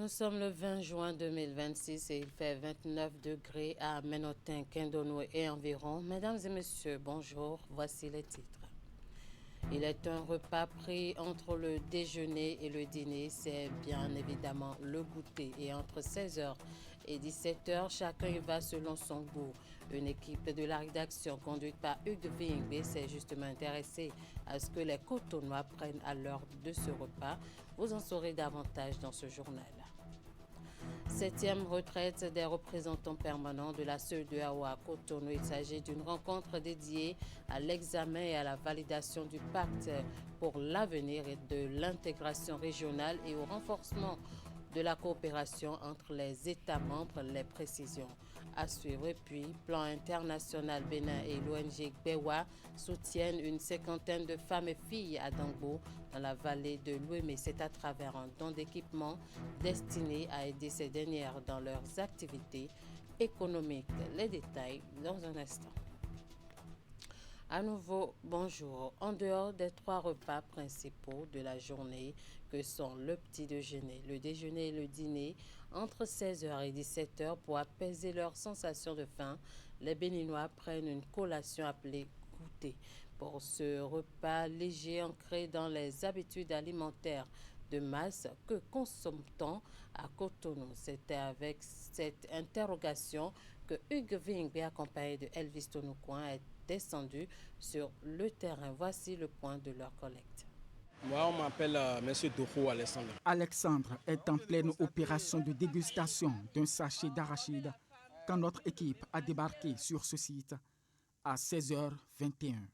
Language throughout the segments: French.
Nous sommes le 20 juin 2026 et il fait 29 degrés à Ménotin, Kindono et environ. Mesdames et messieurs, bonjour, voici les titres. Il est un repas pris entre le déjeuner et le dîner, c'est bien évidemment le goûter. Et entre 16h et 17h, chacun y va selon son goût. Une équipe de la rédaction conduite par Hugues Vingbe s'est justement intéressée à ce que les Cotonois prennent à l'heure de ce repas. Vous en saurez davantage dans ce journal. 7e retraite des représentants permanents de la CEDEAO à Cotonou. Il s'agit d'une rencontre dédiée à l'examen et à la validation du pacte pour l'avenir et de l'intégration régionale et au renforcement de la coopération entre les États membres. Les précisions à suivre. Et puis, plan international Bénin et l'ONG Gbewa soutiennent une cinquantaine de femmes et filles à Dangbo dans la vallée de l'Ouémé. C'est à travers un don d'équipement destiné à aider ces dernières dans leurs activités économiques. Les détails dans un instant. À nouveau, bonjour. En dehors des 3 repas principaux de la journée que sont le petit déjeuner, le déjeuner et le dîner, entre 16h et 17h pour apaiser leur sensation de faim, les Béninois prennent une collation appelée goûter. Pour ce repas léger ancré dans les habitudes alimentaires de masse, que consomme-t-on à Cotonou? C'était avec cette interrogation que Hugues Vingbe, accompagné de Elvis Tonoucoin, est descendu sur le terrain. Voici le point de leur collecte. Moi, on m'appelle M. Doko Alexandre. Alexandre est en pleine opération de dégustation d'un sachet d'arachide quand notre équipe a débarqué sur ce site à 16h21.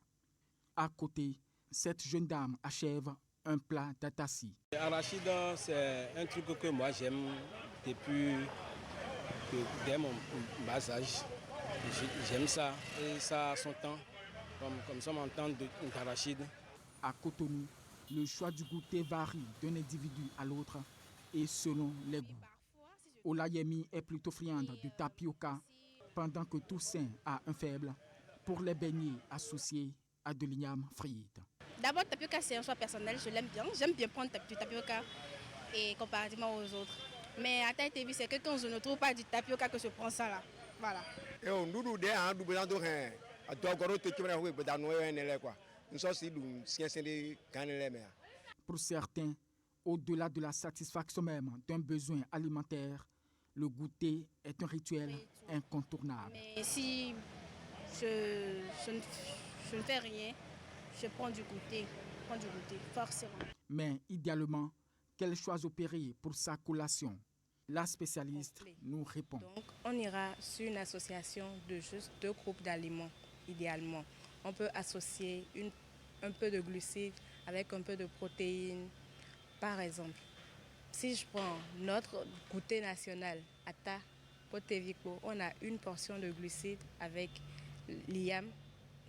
À côté, cette jeune dame achève un plat d'atassi. L'arachide, c'est un truc que moi j'aime dès mon bas âge. J'aime ça et ça a son temps, comme ça on temps d'arachide. À Cotonou, le choix du goûter varie d'un individu à l'autre et selon les goûts. Olayemi est plutôt friande du tapioca, pendant que Toussaint a un faible pour les beignets associés à de l'igname frite. D'abord, le tapioca, c'est un choix personnel, je l'aime bien. J'aime bien prendre du tapioca et comparativement aux autres. Mais à Taï TV, c'est que quand je ne trouve pas du tapioca que je prends ça là. Voilà. Pour certains, au-delà de la satisfaction même d'un besoin alimentaire, le goûter est un rituel incontournable. Mais si je ne fais rien, je prends du goûter, forcément. Mais idéalement, quel choix opérer pour sa collation? La spécialiste nous répond. Donc, on ira sur une association de juste 2 groupes d'aliments, idéalement. On peut associer un peu de glucides avec un peu de protéines. Par exemple, si je prends notre goûter national, Ata Potevico, on a une portion de glucides avec l'IAM.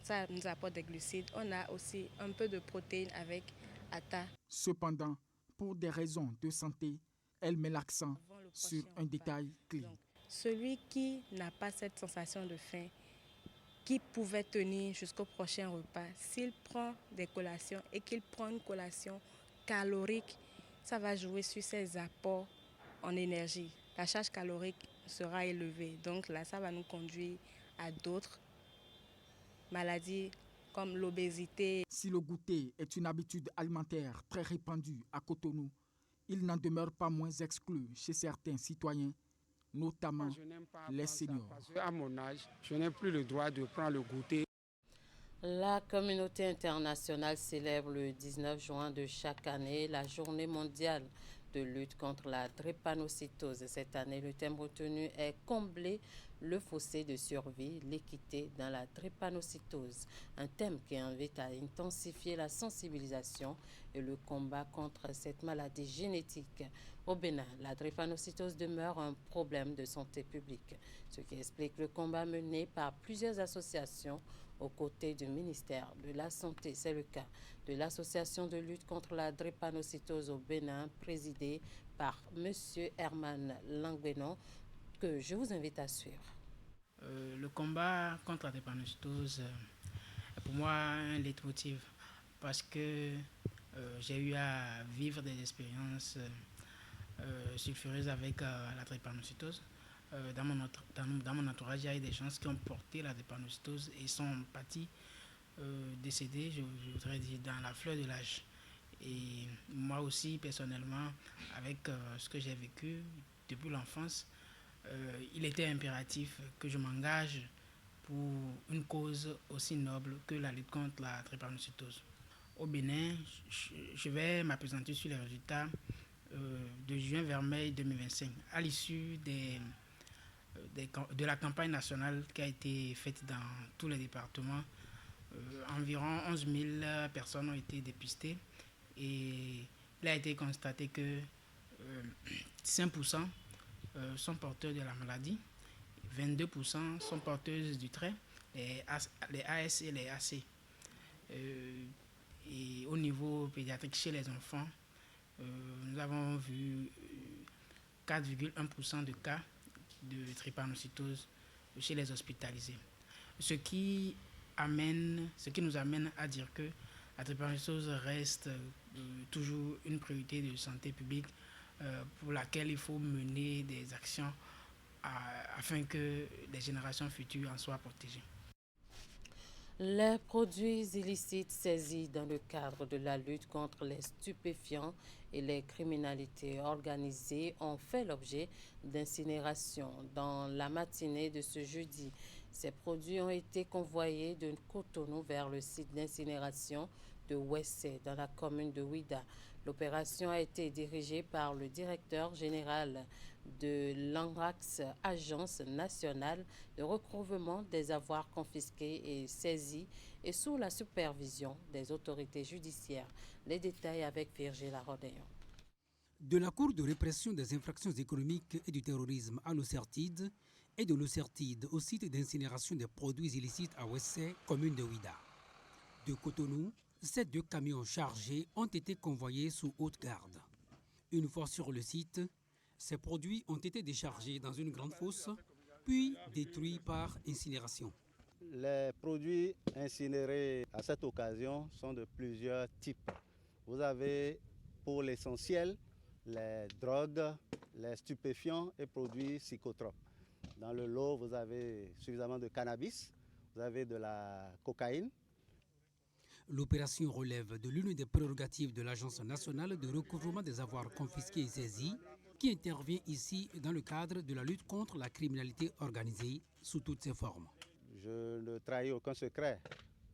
Ça nous apporte des glucides. On a aussi un peu de protéines avec Ata. Cependant, pour des raisons de santé, elle met l'accent sur un détail clé. Donc, celui qui n'a pas cette sensation de faim, qui pouvait tenir jusqu'au prochain repas, s'il prend des collations et qu'il prend une collation calorique, ça va jouer sur ses apports en énergie. La charge calorique sera élevée. Donc là, ça va nous conduire à d'autres maladies comme l'obésité. Si le goûter est une habitude alimentaire très répandue à Cotonou, il n'en demeure pas moins exclu chez certains citoyens, notamment les seniors. Parce qu'à mon âge, je n'ai plus le droit de prendre le goûter. La communauté internationale célèbre le 19 juin de chaque année la journée mondiale de lutte contre la drépanocytose. Cette année, le thème retenu est combler le fossé de survie, l'équité dans la drépanocytose. Un thème qui invite à intensifier la sensibilisation et le combat contre cette maladie génétique. Au Bénin, la drépanocytose demeure un problème de santé publique, ce qui explique le combat mené par plusieurs associations aux côtés du ministère de la Santé. C'est le cas de l'association de lutte contre la drépanocytose au Bénin, présidée par M. Herman Langbenon, que je vous invite à suivre. Le combat contre la drépanocytose est pour moi un leitmotiv parce que j'ai eu à vivre des expériences sulfureuse avec la drépanocytose. Dans mon entourage, il y a eu des gens qui ont porté la drépanocytose et sont partis décédés, je voudrais dire, dans la fleur de l'âge. Et moi aussi, personnellement, avec ce que j'ai vécu depuis l'enfance, il était impératif que je m'engage pour une cause aussi noble que la lutte contre la drépanocytose. Au Bénin, je vais m'appesantir sur les résultats de juin vers mai 2025, à l'issue de la campagne nationale qui a été faite dans tous les départements. Environ 11 000 personnes ont été dépistées et il a été constaté que 5% sont porteurs de la maladie, 22% sont porteuses du trait, les AS et les AC. Et au niveau pédiatrique chez les enfants, nous avons vu 4,1% de cas de drépanocytose chez les hospitalisés. Ce qui nous amène à dire que la drépanocytose reste toujours une priorité de santé publique pour laquelle il faut mener des actions afin que les générations futures en soient protégées. Les produits illicites saisis dans le cadre de la lutte contre les stupéfiants et les criminalités organisées ont fait l'objet d'incinération dans la matinée de ce jeudi. Ces produits ont été convoyés de Cotonou vers le site d'incinération de Ouessé dans la commune de Ouida. L'opération a été dirigée par le directeur général de l'ANRAX, Agence nationale de recouvrement des avoirs confisqués et saisis, et sous la supervision des autorités judiciaires. Les détails avec Virgile Rodéon. De la Cour de répression des infractions économiques et du terrorisme à l'Ocertide et de l'Ocertide au site d'incinération des produits illicites à Ouessé, commune de Ouida. De Cotonou, ces 2 camions chargés ont été convoyés sous haute garde. Une fois sur le site, ces produits ont été déchargés dans une grande fosse, puis détruits par incinération. Les produits incinérés à cette occasion sont de plusieurs types. Vous avez pour l'essentiel les drogues, les stupéfiants et produits psychotropes. Dans le lot, vous avez suffisamment de cannabis, vous avez de la cocaïne. L'opération relève de l'une des prérogatives de l'Agence nationale de recouvrement des avoirs confisqués et saisis, qui intervient ici dans le cadre de la lutte contre la criminalité organisée sous toutes ses formes. Je ne trahis aucun secret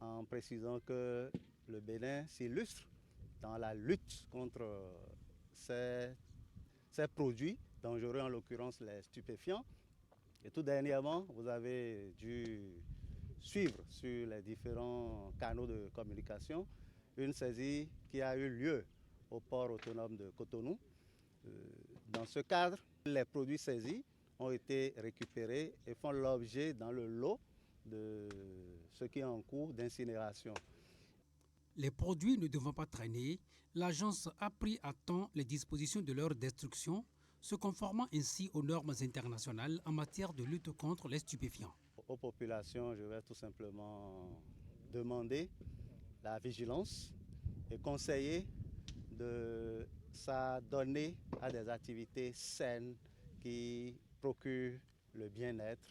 en précisant que le Bénin s'illustre dans la lutte contre ces produits dangereux, en l'occurrence les stupéfiants. Et tout dernièrement, vous avez dû suivre sur les différents canaux de communication une saisie qui a eu lieu au port autonome de Cotonou. Dans ce cadre, les produits saisis ont été récupérés et font l'objet dans le lot de ce qui est en cours d'incinération. Les produits ne devant pas traîner, l'agence a pris à temps les dispositions de leur destruction, se conformant ainsi aux normes internationales en matière de lutte contre les stupéfiants. Aux populations, je vais tout simplement demander la vigilance et conseiller de s'adonner à des activités saines qui procurent le bien-être.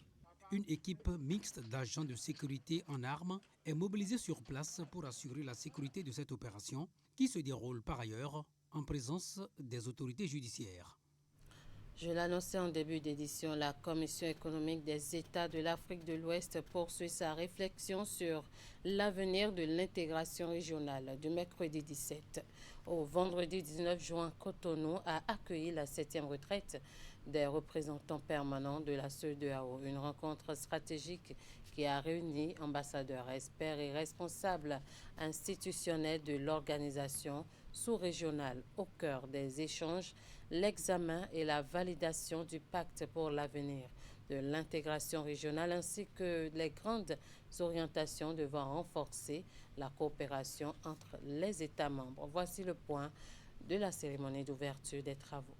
Une équipe mixte d'agents de sécurité en armes est mobilisée sur place pour assurer la sécurité de cette opération qui se déroule par ailleurs en présence des autorités judiciaires. Je l'annonçais en début d'édition, la Commission économique des États de l'Afrique de l'Ouest poursuit sa réflexion sur l'avenir de l'intégration régionale. Du mercredi 17 au vendredi 19 juin, Cotonou a accueilli la 7e retraite des représentants permanents de la CEDEAO, une rencontre stratégique qui a réuni ambassadeurs, experts et responsables institutionnels de l'organisation sous-régionale. Au cœur des échanges, l'examen et la validation du pacte pour l'avenir de l'intégration régionale ainsi que les grandes orientations devant renforcer la coopération entre les États membres. Voici le point de la cérémonie d'ouverture des travaux.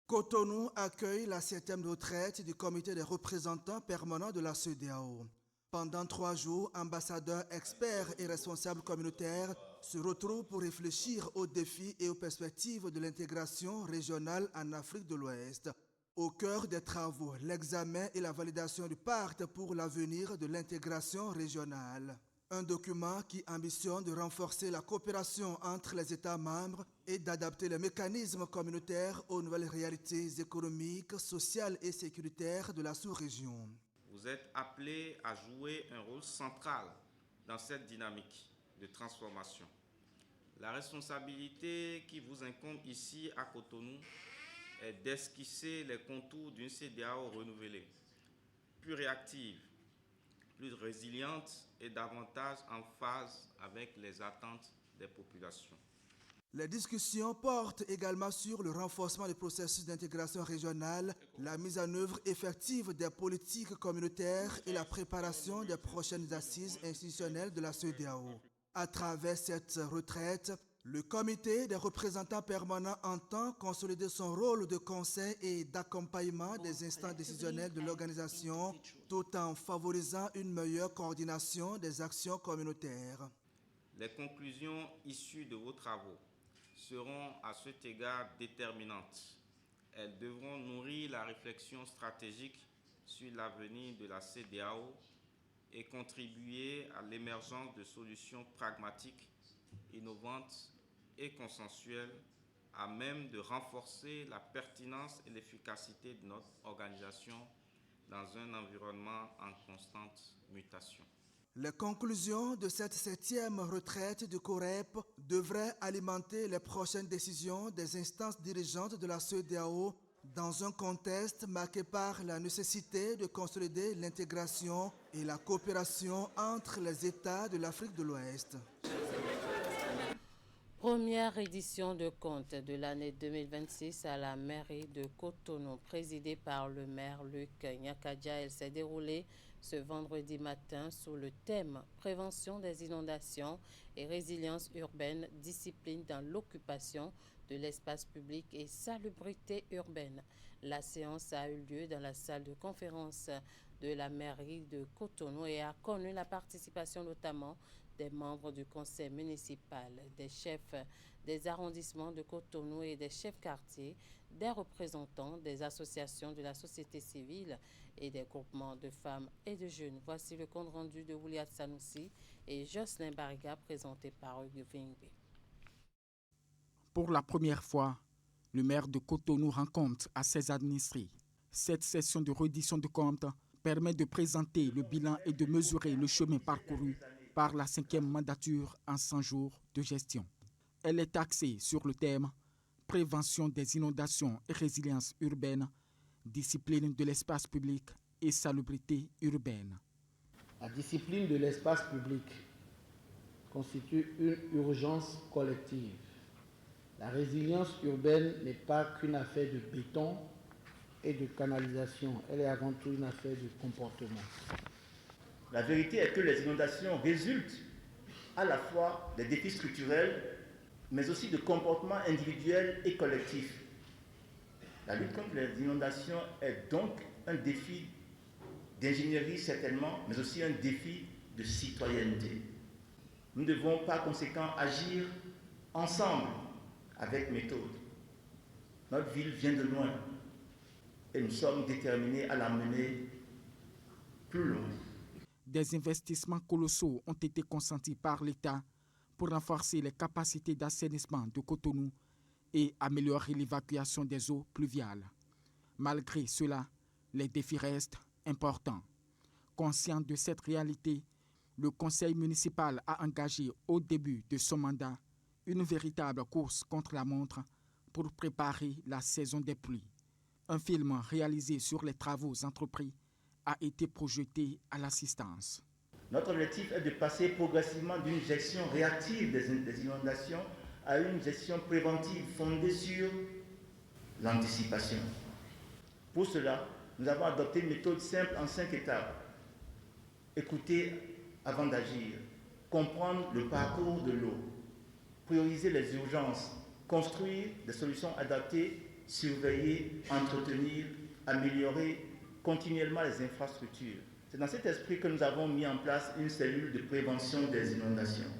Cotonou accueille la 7e retraite du comité des représentants permanents de la CEDEAO. Pendant 3 jours, ambassadeurs, experts et responsables communautaires se retrouvent pour réfléchir aux défis et aux perspectives de l'intégration régionale en Afrique de l'Ouest. Au cœur des travaux, l'examen et la validation du pacte pour l'avenir de l'intégration régionale. Un document qui ambitionne de renforcer la coopération entre les États membres et d'adapter les mécanismes communautaires aux nouvelles réalités économiques, sociales et sécuritaires de la sous-région. Vous êtes appelés à jouer un rôle central dans cette dynamique de transformation. La responsabilité qui vous incombe ici à Cotonou est d'esquisser les contours d'une CEDEAO renouvelée, plus réactive, plus résiliente et davantage en phase avec les attentes des populations. Les discussions portent également sur le renforcement du processus d'intégration régionale, la mise en œuvre effective des politiques communautaires et la préparation des prochaines assises institutionnelles de la CEDEAO. À travers cette retraite, le comité des représentants permanents entend consolider son rôle de conseil et d'accompagnement des instances décisionnelles de l'organisation, tout en favorisant une meilleure coordination des actions communautaires. Les conclusions issues de vos travaux seront à cet égard déterminantes. Elles devront nourrir la réflexion stratégique sur l'avenir de la CEDEAO et contribuer à l'émergence de solutions pragmatiques, innovantes et consensuelles à même de renforcer la pertinence et l'efficacité de notre organisation dans un environnement en constante mutation. Les conclusions de cette 7e retraite du COREP devraient alimenter les prochaines décisions des instances dirigeantes de la CEDEAO dans un contexte marqué par la nécessité de consolider l'intégration et la coopération entre les États de l'Afrique de l'Ouest. Première édition de compte de l'année 2026 à la mairie de Cotonou, présidée par le maire Luc Nyakadia. Elle s'est déroulée ce vendredi matin sous le thème « Prévention des inondations et résilience urbaine, discipline dans l'occupation de l'espace public et salubrité urbaine ». La séance a eu lieu dans la salle de conférence de la mairie de Cotonou et a connu la participation notamment des membres du conseil municipal, des chefs des arrondissements de Cotonou et des chefs quartiers, des représentants des associations de la société civile et des groupements de femmes et de jeunes. Voici le compte rendu de Ouliat Sanoussi et Jocelyn Bariga présenté par Hugues Vingbe. Pour la première fois, le maire de Cotonou rend compte à ses administrés. Cette session de reddition de comptes permet de présenter le bilan et de mesurer le chemin parcouru par la 5e mandature en 100 jours de gestion. Elle est axée sur le thème « Prévention des inondations et résilience urbaine, discipline de l'espace public et salubrité urbaine ». La discipline de l'espace public constitue une urgence collective. La résilience urbaine n'est pas qu'une affaire de béton et de canalisation, elle est avant tout une affaire de comportement. La vérité est que les inondations résultent à la fois des défis structurels, mais aussi de comportements individuels et collectifs. La lutte contre les inondations est donc un défi d'ingénierie certainement, mais aussi un défi de citoyenneté. Nous devons par conséquent agir ensemble, avec méthode. Notre ville vient de loin et nous sommes déterminés à la mener plus loin. Des investissements colossaux ont été consentis par l'État pour renforcer les capacités d'assainissement de Cotonou et améliorer l'évacuation des eaux pluviales. Malgré cela, les défis restent importants. Conscient de cette réalité, le conseil municipal a engagé au début de son mandat une véritable course contre la montre pour préparer la saison des pluies. Un film réalisé sur les travaux entrepris a été projeté à l'assistance. Notre objectif est de passer progressivement d'une gestion réactive des inondations à une gestion préventive fondée sur l'anticipation. Pour cela, nous avons adopté une méthode simple en 5 étapes. Écouter avant d'agir, comprendre le parcours de l'eau, prioriser les urgences, construire des solutions adaptées, surveiller, entretenir, améliorer continuellement les infrastructures. C'est dans cet esprit que nous avons mis en place une cellule de prévention des inondations.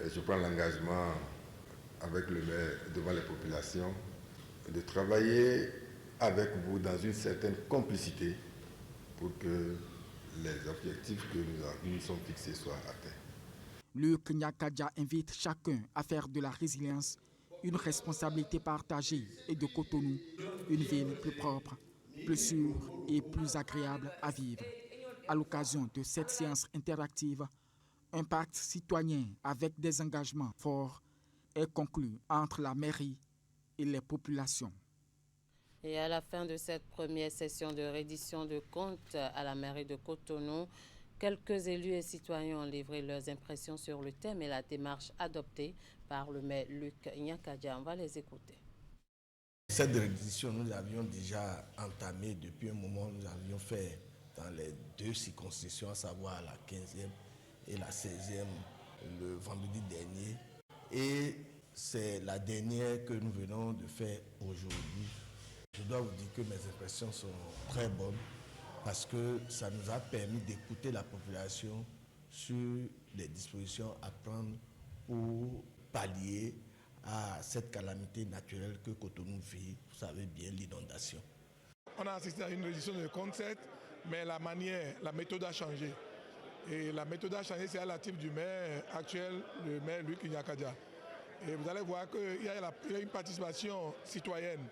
je prends l'engagement avec le maire devant les populations de travailler avec vous dans une certaine complicité pour que les objectifs que nous nous sommes fixés soient atteints. Le Nyakaja invite chacun à faire de la résilience une responsabilité partagée et de Cotonou une ville plus propre, plus sûre et plus agréable à vivre. À l'occasion de cette séance interactive, un pacte citoyen avec des engagements forts est conclu entre la mairie et les populations. Et à la fin de cette première session de reddition de comptes à la mairie de Cotonou, quelques élus et citoyens ont livré leurs impressions sur le thème et la démarche adoptée par le maire Luc Nyakaja. On va les écouter. Cette reddition, nous l'avions déjà entamée depuis un moment. Nous avions fait dans les 2 circonscriptions, à savoir la 15e et la 16e, le vendredi dernier. Et c'est la dernière que nous venons de faire aujourd'hui. Je dois vous dire que mes impressions sont très bonnes parce que ça nous a permis d'écouter la population sur les dispositions à prendre pour pallier à cette calamité naturelle que Cotonou vit, vous savez bien, l'inondation. On a assisté à une reddition de concept, mais la méthode a changé. Et la méthode a changé, c'est à la type du maire actuel, le maire Luc Nyakaja. Et vous allez voir qu'il y a une participation citoyenne.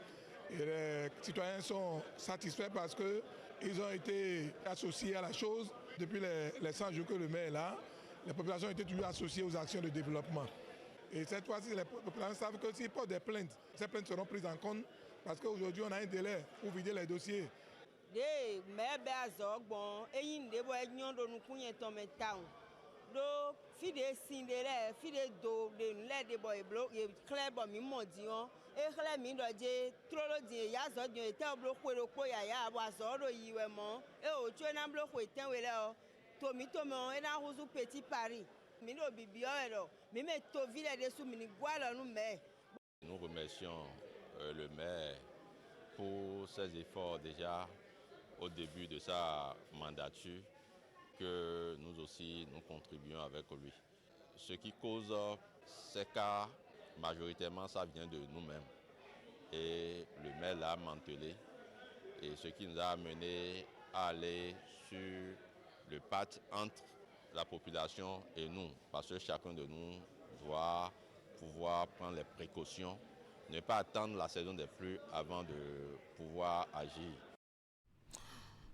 Et les citoyens sont satisfaits parce qu'ils ont été associés à la chose depuis les 100 jours que le maire est là. Les populations ont été toujours associées aux actions de développement. Et cette fois-ci, les populations savent que s'ils portent des plaintes, ces plaintes seront prises en compte parce qu'aujourd'hui, on a un délai pour vider les dossiers. Nous remercions le maire pour ses efforts déjà au début de sa mandature, que nous aussi nous contribuons avec lui. Ce qui cause ces cas, majoritairement, ça vient de nous-mêmes. Et le maire l'a mantelé. Et ce qui nous a amené à aller sur le pacte entre la population et nous, parce que chacun de nous doit pouvoir prendre les précautions, ne pas attendre la saison des pluies avant de pouvoir agir.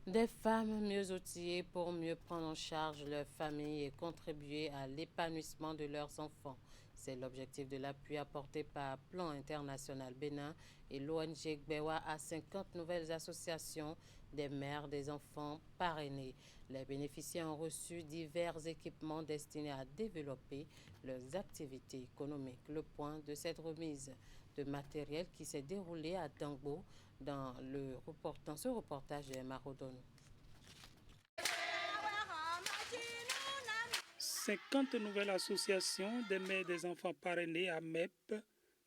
Des femmes mieux outillées pour mieux prendre en charge leur famille et contribuer à l'épanouissement de leurs enfants. C'est l'objectif de l'appui apporté par Plan International Bénin et l'ONG Gbewa à 50 nouvelles associations des mères des enfants parrainés. Les bénéficiaires ont reçu divers équipements destinés à développer leurs activités économiques. Le point de cette remise de matériel qui s'est déroulée à Dangbo dans ce reportage de Marodono. 50 nouvelles associations des mères des enfants parrainés à MEP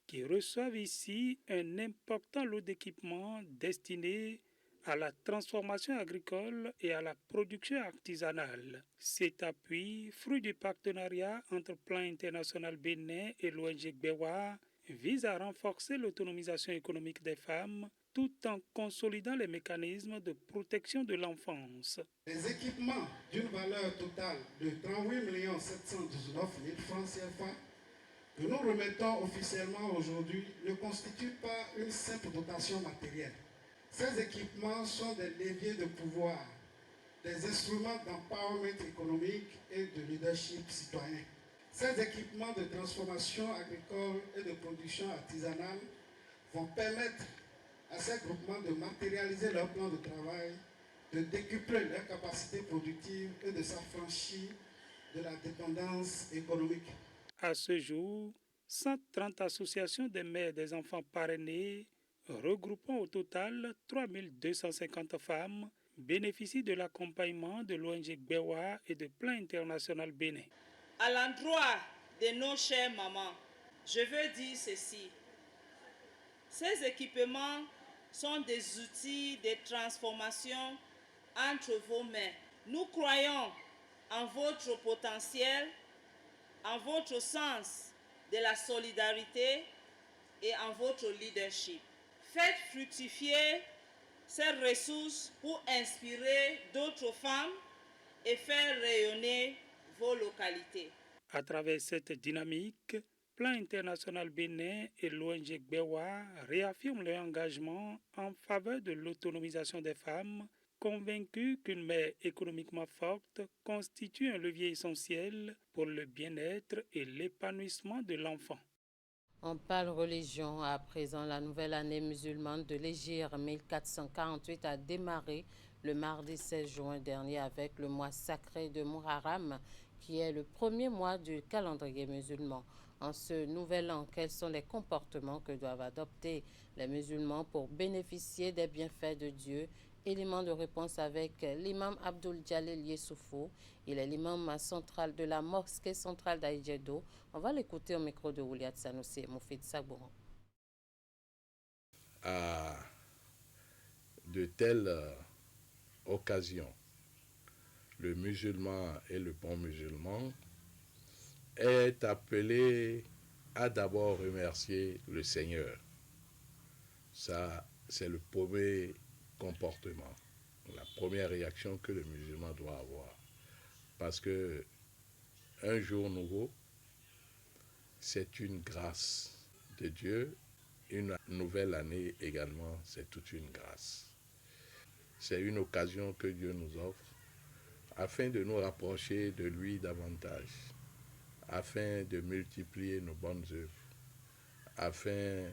qui reçoivent ici un important lot d'équipements destinés à la transformation agricole et à la production artisanale. Cet appui, fruit du partenariat entre Plan International Bénin et l'ONG Gbewa, vise à renforcer l'autonomisation économique des femmes tout en consolidant les mécanismes de protection de l'enfance. Les équipements d'une valeur totale de 38 719 000 francs CFA que nous remettons officiellement aujourd'hui ne constituent pas une simple dotation matérielle. Ces équipements sont des leviers de pouvoir, des instruments d'empowerment économique et de leadership citoyen. Ces équipements de transformation agricole et de production artisanale vont permettre à ces groupements de matérialiser leur plan de travail, de décupler leurs capacités productives et de s'affranchir de la dépendance économique. À ce jour, 130 associations des mères des enfants parrainés, regroupant au total 3250 femmes, bénéficient de l'accompagnement de l'ONG Gbewa et de Plan International Bénin. À l'endroit de nos chères mamans, je veux dire ceci. Ces équipements sont des outils de transformation entre vos mains. Nous croyons en votre potentiel, en votre sens de la solidarité et en votre leadership. Faites fructifier ces ressources pour inspirer d'autres femmes et faire rayonner vos localités. À travers cette dynamique, Plan International Bénin et l'ONG Gbewa réaffirment leur engagement en faveur de l'autonomisation des femmes, convaincus qu'une mère économiquement forte constitue un levier essentiel pour le bien-être et l'épanouissement de l'enfant. On parle religion à présent. La nouvelle année musulmane de l'Hégire 1448 a démarré le mardi 16 juin dernier avec le mois sacré de Muharram, qui est le premier mois du calendrier musulman. En ce nouvel an, quels sont les comportements que doivent adopter les musulmans pour bénéficier des bienfaits de Dieu? Élément de réponse avec l'imam Abdul Jalil Yessoufou. Il est l'imam central de la mosquée centrale d'Aïdjedo. On va l'écouter au micro de Ouliat Sanoussi et Moufid Sabouran. À de telles occasions, le musulman et le bon musulman est appelé à d'abord remercier le Seigneur. Ça, c'est le premier comportement, la première réaction que le musulman doit avoir. Parce que un jour nouveau, c'est une grâce de Dieu. Une nouvelle année également, c'est toute une grâce. C'est une occasion que Dieu nous offre afin de nous rapprocher de lui davantage, afin de multiplier nos bonnes œuvres, afin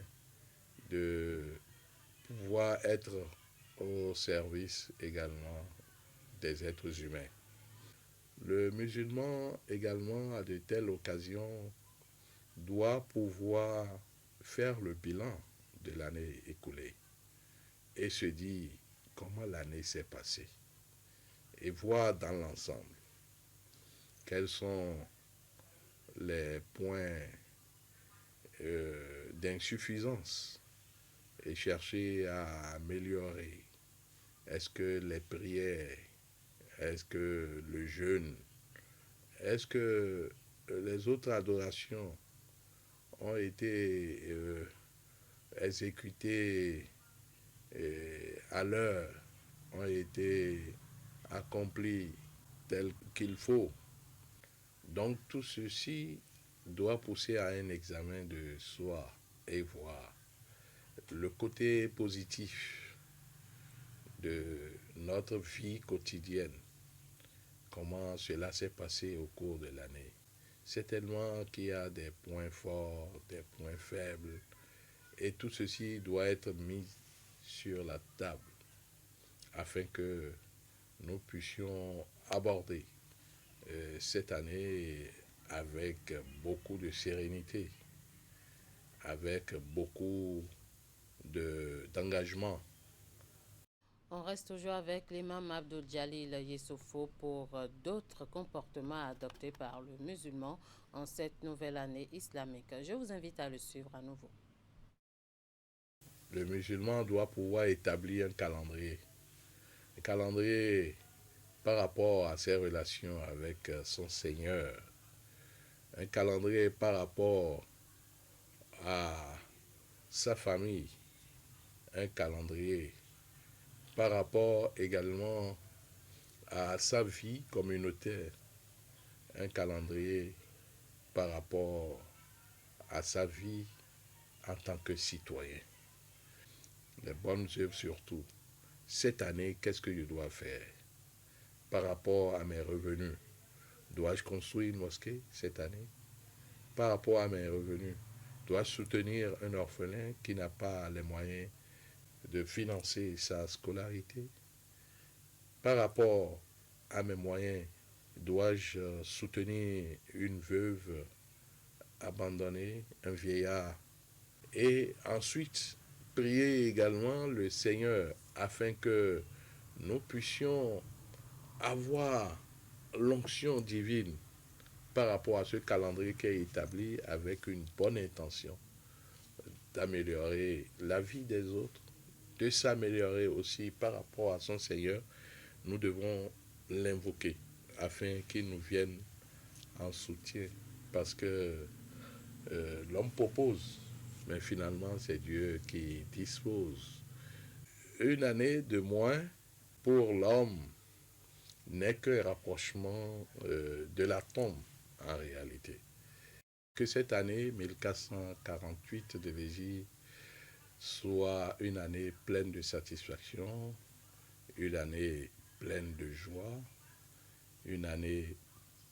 de pouvoir être au service également des êtres humains. Le musulman également, à de telles occasions, doit pouvoir faire le bilan de l'année écoulée et se dire comment l'année s'est passée et voir dans l'ensemble quels sont les points d'insuffisance et chercher à améliorer. Est-ce que les prières, est-ce que le jeûne, est-ce que les autres adorations ont été exécutées à l'heure, ont été accomplies tel qu'il faut. Donc tout ceci doit pousser à un examen de soi et voir le côté positif de notre vie quotidienne, comment cela s'est passé au cours de l'année. C'est tellement qu'il y a des points forts, des points faibles, et tout ceci doit être mis sur la table afin que nous puissions aborder cette année avec beaucoup de sérénité, avec beaucoup d'engagement. On reste toujours avec l'imam Abdul Jalil Yessoufou pour d'autres comportements adoptés par le musulman en cette nouvelle année islamique. Je vous invite à le suivre à nouveau. Le musulman doit pouvoir établir un calendrier par rapport à ses relations avec son Seigneur, un calendrier par rapport à sa famille, un calendrier par rapport également à sa vie communautaire, un calendrier par rapport à sa vie en tant que citoyen. Les bonnes œuvres surtout. Cette année, qu'est-ce que je dois faire par rapport à mes revenus? Dois-je construire une mosquée cette année? Par rapport à mes revenus, dois-je soutenir un orphelin qui n'a pas les moyens de financer sa scolarité? Par rapport à mes moyens, dois-je soutenir une veuve abandonnée, un vieillard? Et ensuite, prier également le Seigneur afin que nous puissions avoir l'onction divine par rapport à ce calendrier qui est établi avec une bonne intention d'améliorer la vie des autres, de s'améliorer aussi par rapport à son Seigneur. Nous devons l'invoquer afin qu'il nous vienne en soutien parce que l'homme propose, mais finalement c'est Dieu qui dispose. Une année de moins pour l'homme n'est que rapprochement de la tombe en réalité. Que cette année 1448 de l'Égypte soit une année pleine de satisfaction, une année pleine de joie, une année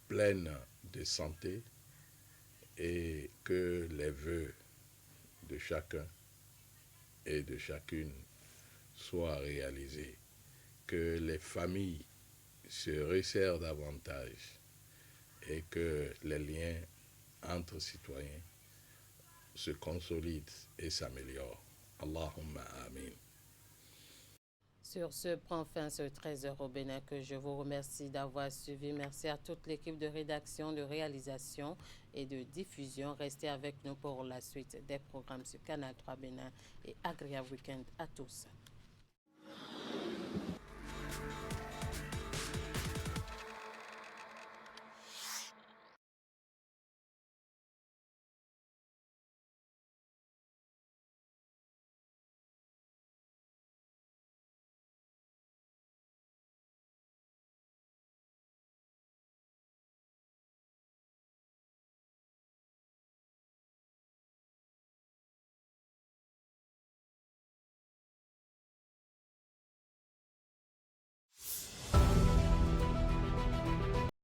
pleine de santé, et que les vœux de chacun et de chacune soient réalisés, que les familles se resserrent davantage et que les liens entre citoyens se consolident et s'améliorent. Allahumma amin. Sur ce, prend fin ce 13h au Bénin que je vous remercie d'avoir suivi. Merci à toute l'équipe de rédaction, de réalisation et de diffusion. Restez avec nous pour la suite des programmes sur Canal 3 Bénin et agréable week-end à tous.